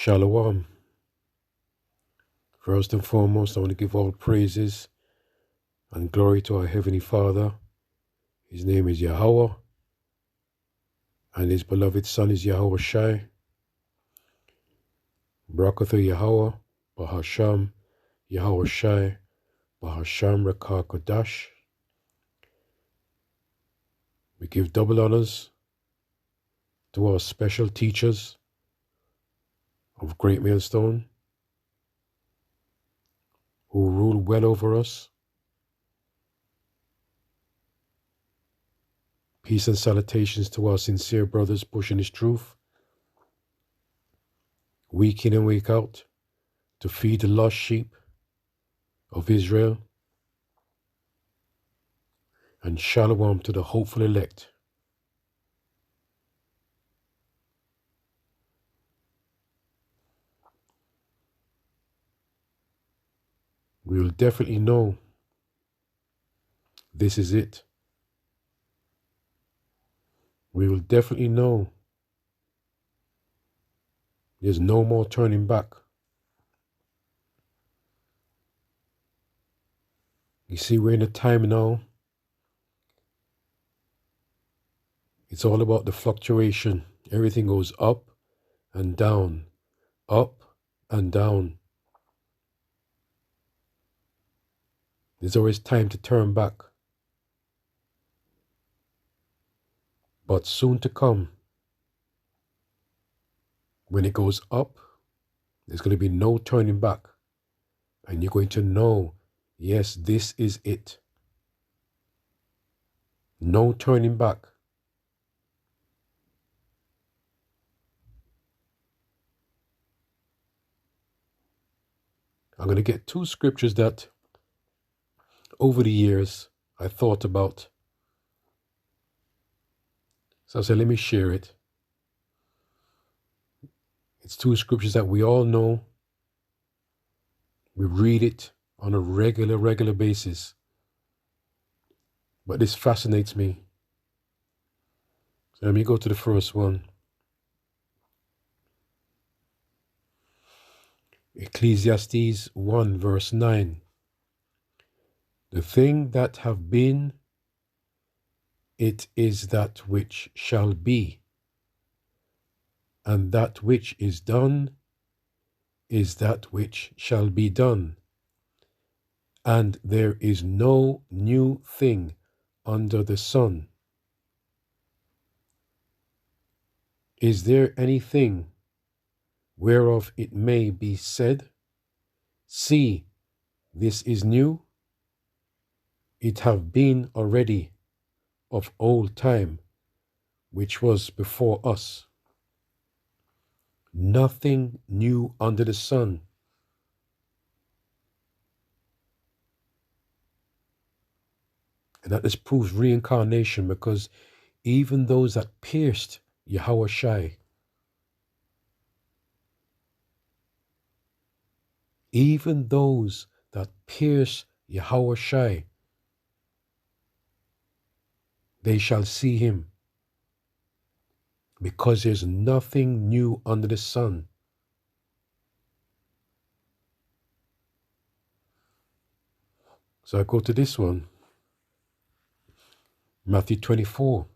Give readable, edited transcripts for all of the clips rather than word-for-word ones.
Shalom. First and foremost, I want to give all praises and glory to our Heavenly Father. His name is Yahweh, and His beloved Son is Yahweh Shai. Barakatha Yahweh, Bahasham, Yahweh Shai, Bahasham Rakah Kodash. We give double honors to our special teachers of Great Millstone, who rule well over us. Peace and salutations to our sincere brothers pushing His truth, week in and week out, to feed the lost sheep of Israel. And shalom to the hopeful elect. We will definitely know this is it. We will definitely know there's no more turning back. You see, we're in a time now, it's all about the fluctuation. Everything goes up and down, up and down. There's always time to turn back. But soon to come, when it goes up, there's going to be no turning back. And you're going to know, yes, this is it. No turning back. I'm going to get two scriptures that over the years I thought about. So I said, let me share it. It's two scriptures that we all know. We read it on a regular basis. But this fascinates me. So let me go to the first one. Ecclesiastes 1 verse 9. The thing that have been, it is that which shall be. And that which is done, is that which shall be done. And there is no new thing under the sun. Is there anything whereof it may be said, see, this is new? It have been already of old time, which was before us. Nothing new under the sun. And that just proves reincarnation, because even those that pierced Yahweh Shai, even those that pierce Yahweh Shai, they shall see him, because there's nothing new under the sun. So I go to this one, Matthew 24,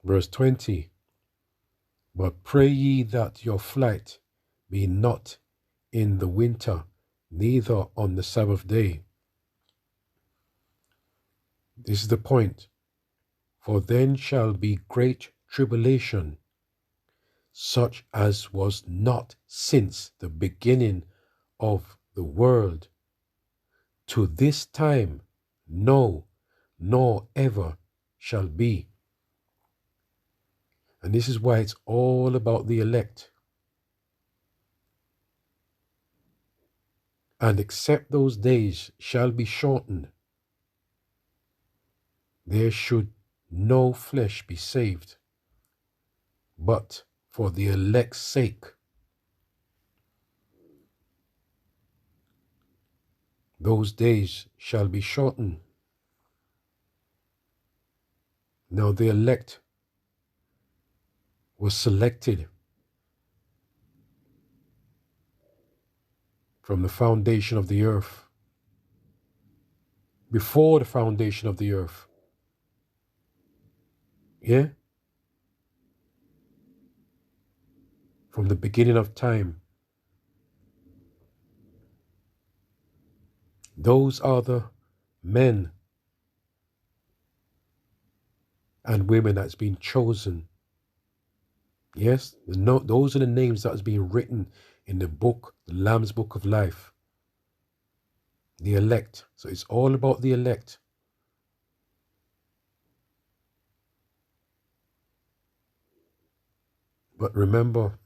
verse 20. But pray ye that your flight be not in the winter, neither on the Sabbath day. This is the point. For then shall be great tribulation, such as was not since the beginning of the world, to this time, no, nor ever shall be. And this is why it's all about the elect. And except those days shall be shortened, there should no flesh be saved, but for the elect's sake. Those days shall be shortened. Now the elect was selected from the foundation of the earth, before the foundation of the earth. Yeah? From the beginning of time. Those are the men and women that's been chosen. Yes? Those are the names that has been written in the book, the Lamb's Book of Life. The elect. So it's all about the elect. But remember,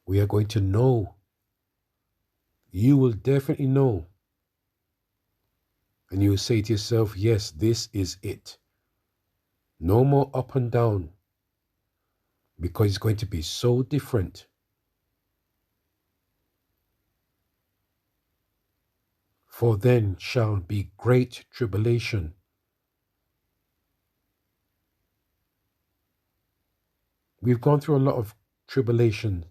we are going to know. You will definitely know. And you will say to yourself, yes, this is it. No more up and down. Because it's going to be so different. For then shall be great tribulation. We've gone through a lot of tribulation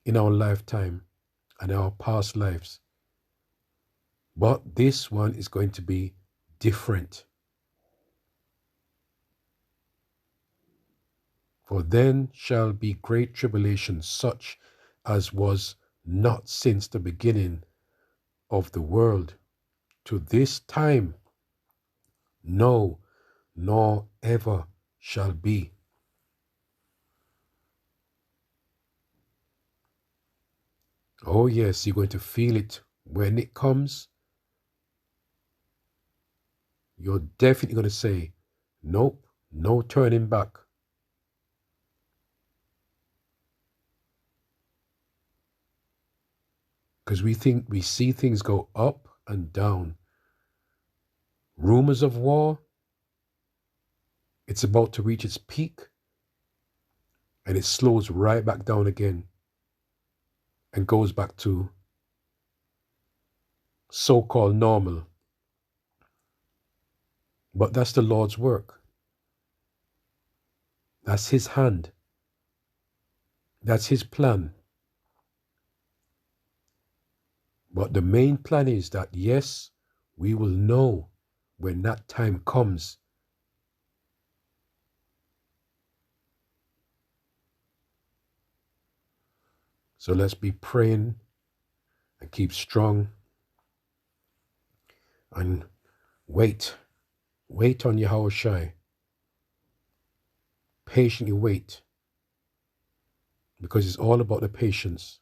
in our lifetime and our past lives. But this one is going to be different. For then shall be great tribulation, such as was not since the beginning of the world to this time, no, nor ever shall be. Oh yes, you're going to feel it when it comes. You're definitely going to say, nope, no turning back. Because we see things go up and down. Rumors of war, it's about to reach its peak and it slows right back down again and goes back to so-called normal. But that's the Lord's work. That's his hand. That's his plan. But the main plan is that, yes, we will know when that time comes. So let's be praying and keep strong and wait. Wait on Yahushua. Patiently wait. Because it's all about the patience.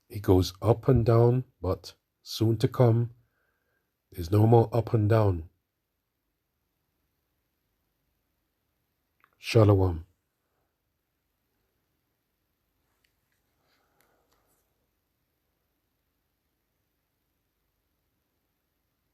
It goes up and down, but soon to come, there's no more up and down. Shalom.